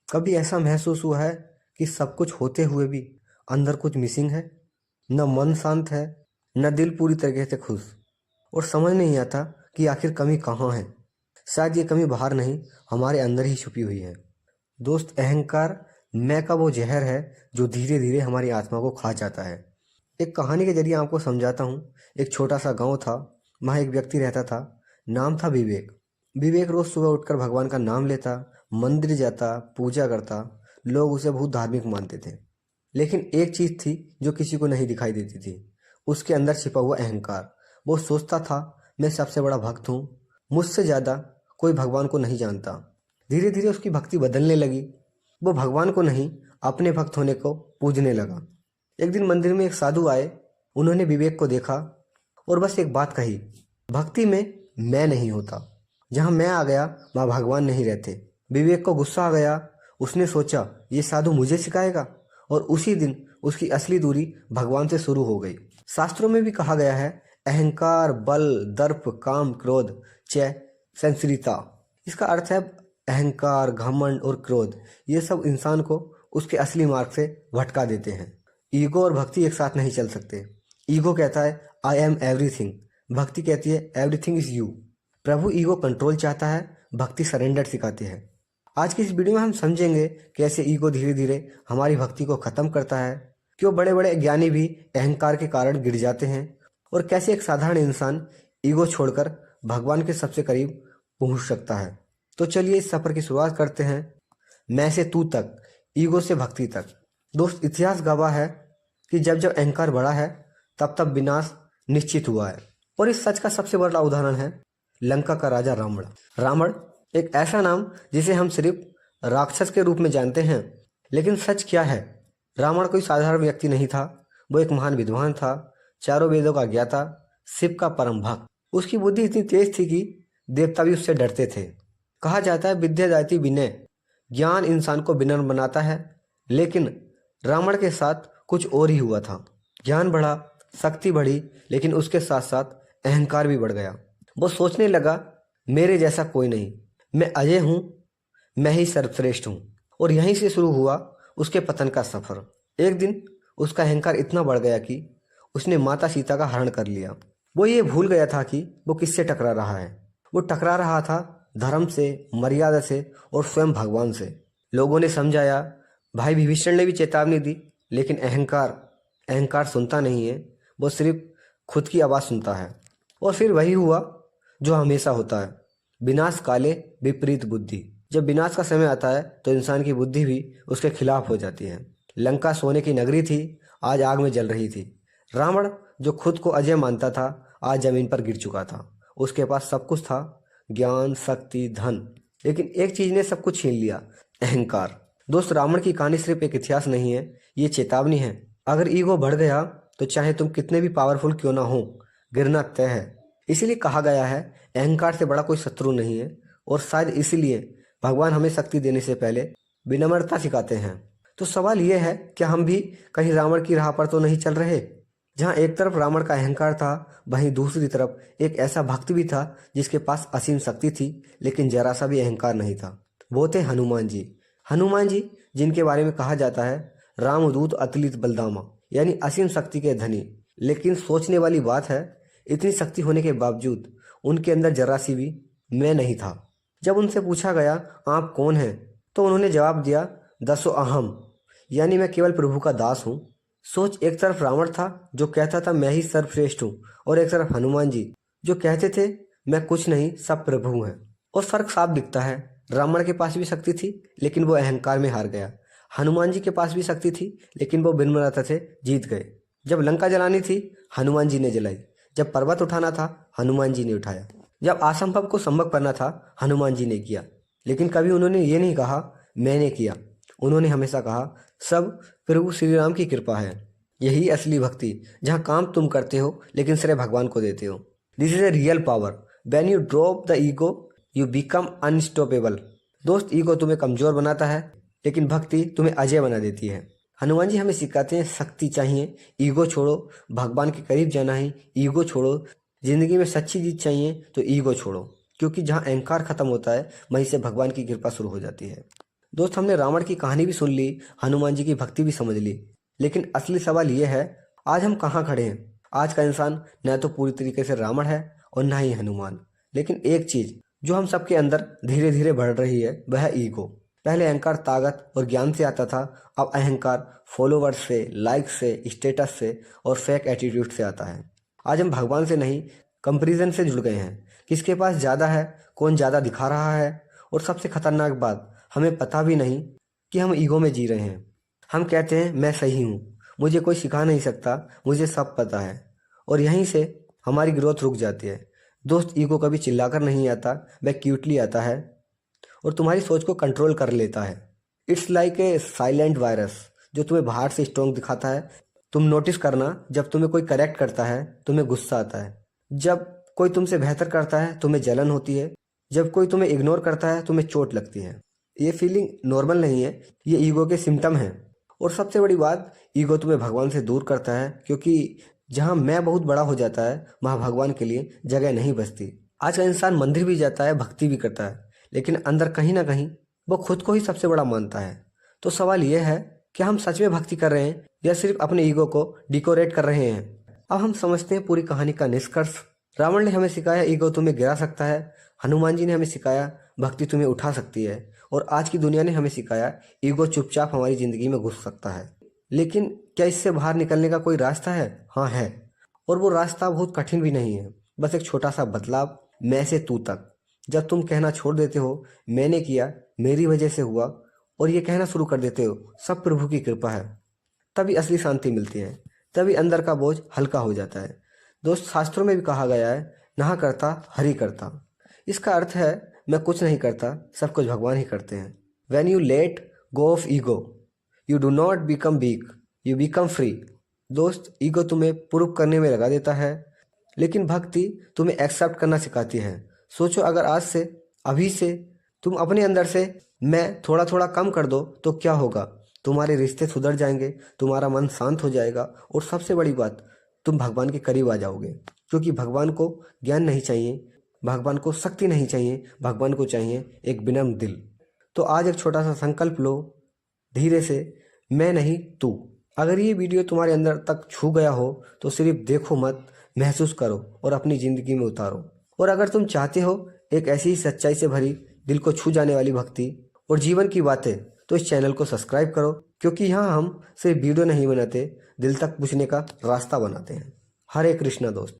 कभी ऐसा महसूस हुआ है कि सब कुछ होते हुए भी अंदर कुछ मिसिंग है? न मन शांत है, न दिल पूरी तरीके से खुश, और समझ नहीं आता कि आखिर कमी कहाँ है। शायद ये कमी बाहर नहीं, हमारे अंदर ही छुपी हुई है। दोस्त, अहंकार मैं का वो जहर है जो धीरे धीरे हमारी आत्मा को खा जाता है। एक कहानी के जरिए आपको समझाता हूँ। एक छोटा सा गांव था। वहाँ एक व्यक्ति रहता था। नाम था विवेक। विवेक रोज सुबह उठकर भगवान का नाम लेता, मंदिर जाता, पूजा करता। लोग उसे बहुत धार्मिक मानते थे। लेकिन एक चीज थी जो किसी को नहीं दिखाई देती थी, उसके अंदर छिपा हुआ अहंकार। वो सोचता था, मैं सबसे बड़ा भक्त हूँ, मुझसे ज्यादा कोई भगवान को नहीं जानता। धीरे धीरे उसकी भक्ति बदलने लगी। वो भगवान को नहीं, अपने भक्त होने को पूजने लगा। एक दिन मंदिर में एक साधु आए। उन्होंने विवेक को देखा और बस एक बात कही, भक्ति में मैं नहीं होता। जहां मैं आ गया वहां भगवान नहीं रहते। विवेक को गुस्सा आ गया। उसने सोचा, ये साधु मुझे सिखाएगा, और उसी दिन उसकी असली दूरी भगवान से शुरू हो गई। शास्त्रों में भी कहा गया है, अहंकार, बल, दर्प, काम, क्रोध, च संसरिता। इसका अर्थ है अहंकार, घमंड और क्रोध, ये सब इंसान को उसके असली मार्ग से भटका देते हैं। ईगो और भक्ति एक साथ नहीं चल सकते। ईगो कहता है आई एम एवरीथिंग, भक्ति कहती है everything is you. Prabhu ego control चाहता है, भक्ति सरेंडर सिखाती है। आज की इस वीडियो में हम समझेंगे कैसे ईगो धीरे धीरे हमारी भक्ति को खत्म करता है, क्यों बड़े बड़े ज्ञानी भी अहंकार के कारण गिर जाते हैं, और कैसे एक साधारण इंसान ईगो छोड़कर भगवान के सबसे करीब पहुंच सकता है। तो चलिए इस सफर की शुरुआत करते हैं, मैं से तू तक, ईगो से भक्ति तक। दोस्त, इतिहास गवाह है कि जब जब अहंकार बढ़ा है तब तब विनाश निश्चित हुआ है। और इस सच का सबसे बड़ा उदाहरण है लंका का राजा रावण। रावण एक ऐसा नाम जिसे हम सिर्फ राक्षस के रूप में जानते हैं, लेकिन सच क्या है? रावण कोई साधारण व्यक्ति नहीं था। वो एक महान विद्वान था, चारों वेदों का ज्ञाता, शिव का परम भक्त। उसकी बुद्धि इतनी तेज थी कि देवता भी उससे डरते थे। कहा जाता है, विद्या दाती विनय, ज्ञान इंसान को विनम्र बनाता है। लेकिन रावण के साथ कुछ और ही हुआ था। ज्ञान बढ़ा, शक्ति बढ़ी, लेकिन उसके साथ साथ अहंकार भी बढ़ गया। वो सोचने लगा, मेरे जैसा कोई नहीं, मैं अजय हूँ, मैं ही सर्वश्रेष्ठ हूँ। और यहीं से शुरू हुआ उसके पतन का सफर। एक दिन उसका अहंकार इतना बढ़ गया कि उसने माता सीता का हरण कर लिया। वो ये भूल गया था कि वो किससे टकरा रहा है। वो टकरा रहा था धर्म से, मर्यादा से और स्वयं भगवान से। लोगों ने समझाया, भाई विभीषण ने भी चेतावनी दी, लेकिन अहंकार सुनता नहीं है। वो सिर्फ खुद की आवाज़ सुनता है। और फिर वही हुआ जो हमेशा होता है, विनाश काले विपरीत बुद्धि। जब विनाश का समय आता है तो इंसान की बुद्धि भी उसके खिलाफ हो जाती है। लंका सोने की नगरी थी, आज आग में जल रही थी। रावण जो खुद को अजय मानता था, आज जमीन पर गिर चुका था। उसके पास सब कुछ था, ज्ञान, शक्ति, धन, लेकिन एक चीज ने सब कुछ छीन लिया, अहंकार। दोस्त, रावण की कहानी सिर्फ एक इतिहास नहीं है, ये चेतावनी है। अगर ईगो बढ़ गया तो चाहे तुम कितने भी पावरफुल क्यों ना हो, गिरना तय है। इसीलिए कहा गया है, अहंकार से बड़ा कोई शत्रु नहीं है। और शायद इसीलिए भगवान हमें शक्ति देने से पहले विनम्रता सिखाते हैं। तो सवाल यह है, क्या हम भी कहीं रावण की राह पर तो नहीं चल रहे? जहाँ एक तरफ रावण का अहंकार था, वहीं दूसरी तरफ एक ऐसा भक्त भी था जिसके पास असीम शक्ति थी, लेकिन जरा सा भी अहंकार नहीं था। वो थे हनुमान जी। हनुमान जी, जिनके बारे में कहा जाता है रामदूत अतुलित बलदामा, यानी असीम शक्ति के धनी। लेकिन सोचने वाली बात है, इतनी शक्ति होने के बावजूद उनके अंदर जरा सी भी मैं नहीं था। जब उनसे पूछा गया, आप कौन हैं, तो उन्होंने जवाब दिया, दसो अहम, यानी मैं केवल प्रभु का दास हूँ। सोच, एक तरफ रावण था जो कहता था मैं ही सर्वश्रेष्ठ हूँ, और एक तरफ हनुमान जी जो कहते थे मैं कुछ नहीं, सब प्रभु हैं। और फर्क साफ दिखता है। रावण के पास भी शक्ति थी, लेकिन वो अहंकार में हार गया। हनुमान जी के पास भी शक्ति थी, लेकिन वो विनम्रता से जीत गए। जब लंका जलानी थी, हनुमान जी ने जलाई। जब पर्वत उठाना था, हनुमान जी ने उठाया। जब असंभव को संभव करना था, हनुमान जी ने किया। लेकिन कभी उन्होंने ये नहीं कहा मैंने किया। उन्होंने हमेशा कहा, सब प्रभु श्री राम की कृपा है। यही असली भक्ति, जहाँ काम तुम करते हो लेकिन श्रेय भगवान को देते हो। This is a real power. When you drop the ego you become unstoppable. दोस्त, ईगो तुम्हें कमजोर बनाता है, लेकिन भक्ति तुम्हें अजय बना देती है। हनुमान जी हमें सिखाते हैं, शक्ति चाहिए, ईगो छोड़ो। भगवान के करीब जाना है, ईगो छोड़ो। जिंदगी में सच्ची जीत चाहिए तो ईगो छोड़ो, क्योंकि जहाँ अहंकार खत्म होता है वहीं से भगवान की कृपा शुरू हो जाती है। दोस्त, हमने रावण की कहानी भी सुन ली, हनुमान जी की भक्ति भी समझ ली, लेकिन असली सवाल ये है, आज हम कहाँ खड़े हैं? आज का इंसान न तो पूरी तरीके से रावण है और न ही हनुमान। लेकिन एक चीज जो हम सबके अंदर धीरे धीरे बढ़ रही है वह है ईगो। पहले अहंकार ताकत और ज्ञान से आता था, अब अहंकार फॉलोवर्स से, लाइक से, स्टेटस से और फेक एटीट्यूड से आता है। आज हम भगवान से नहीं, कंपैरिजन से जुड़ गए हैं। किसके पास ज़्यादा है, कौन ज़्यादा दिखा रहा है, और सबसे खतरनाक बात, हमें पता भी नहीं कि हम ईगो में जी रहे हैं। हम कहते हैं मैं सही हूँ, मुझे कोई सिखा नहीं सकता, मुझे सब पता है, और यहीं से हमारी ग्रोथ रुक जाती है। दोस्त, ईगो कभी चिल्लाकर नहीं आता, वह क्यूटली आता है और तुम्हारी सोच को कंट्रोल कर लेता है। It's like a silent virus जो तुम्हें बाहर से स्ट्रॉन्ग दिखाता है। तुम नोटिस करना, जब तुम्हें कोई करेक्ट करता है तुम्हें गुस्सा आता है, जब कोई तुमसे बेहतर करता है तुम्हें जलन होती है, जब कोई तुम्हें इग्नोर करता है तुम्हें चोट लगती है। ये फीलिंग नॉर्मल नहीं है, ये ईगो के सिम्टम हैं। और सबसे बड़ी बात, ईगो तुम्हें भगवान से दूर करता है, क्योंकि जहाँ मैं बहुत बड़ा हो जाता है वहाँ भगवान के लिए जगह नहीं बचती। आज का इंसान मंदिर भी जाता है, भक्ति भी करता है, लेकिन अंदर कहीं ना कहीं वो खुद को ही सबसे बड़ा मानता है। तो सवाल यह है कि हम सच में भक्ति कर रहे हैं या सिर्फ अपने ईगो को डिकोरेट कर रहे हैं? अब हम समझते हैं पूरी कहानी का निष्कर्ष। रावण ने हमें सिखाया ईगो तुम्हें गिरा सकता है, हनुमान जी ने हमें सिखाया भक्ति तुम्हें उठा सकती है, और आज की दुनिया ने हमें सिखाया ईगो चुपचाप हमारी जिंदगी में घुस सकता है। लेकिन क्या इससे बाहर निकलने का कोई रास्ता है? हाँ है, और वो रास्ता बहुत कठिन भी नहीं है। बस एक छोटा सा बदलाव, मैं से तू तक। जब तुम कहना छोड़ देते हो मैंने किया, मेरी वजह से हुआ, और ये कहना शुरू कर देते हो सब प्रभु की कृपा है, तभी असली शांति मिलती है, तभी अंदर का बोझ हल्का हो जाता है। दोस्त, शास्त्रों में भी कहा गया है, नहा करता हरि करता। इसका अर्थ है मैं कुछ नहीं करता, सब कुछ भगवान ही करते हैं। When you let go of ego you do not become weak, you become free. दोस्त, ईगो तुम्हें प्रूव करने में लगा देता है, लेकिन भक्ति तुम्हें एक्सेप्ट करना सिखाती है। सोचो, अगर आज से, अभी से तुम अपने अंदर से मैं थोड़ा थोड़ा कम कर दो तो क्या होगा? तुम्हारे रिश्ते सुधर जाएंगे, तुम्हारा मन शांत हो जाएगा, और सबसे बड़ी बात, तुम भगवान के करीब आ जाओगे। क्योंकि भगवान को ज्ञान नहीं चाहिए, भगवान को शक्ति नहीं चाहिए, भगवान को चाहिए एक विनम्र दिल। तो आज एक छोटा सा संकल्प लो, धीरे से, मैं नहीं तू। अगर ये वीडियो तुम्हारे अंदर तक छू गया हो तो सिर्फ देखो मत, महसूस करो और अपनी ज़िंदगी में उतारो। और अगर तुम चाहते हो एक ऐसी ही सच्चाई से भरी, दिल को छू जाने वाली भक्ति और जीवन की बातें, तो इस चैनल को सब्सक्राइब करो, क्योंकि यहाँ हम सिर्फ वीडियो नहीं बनाते, दिल तक पूछने का रास्ता बनाते हैं। हरे कृष्णा दोस्त।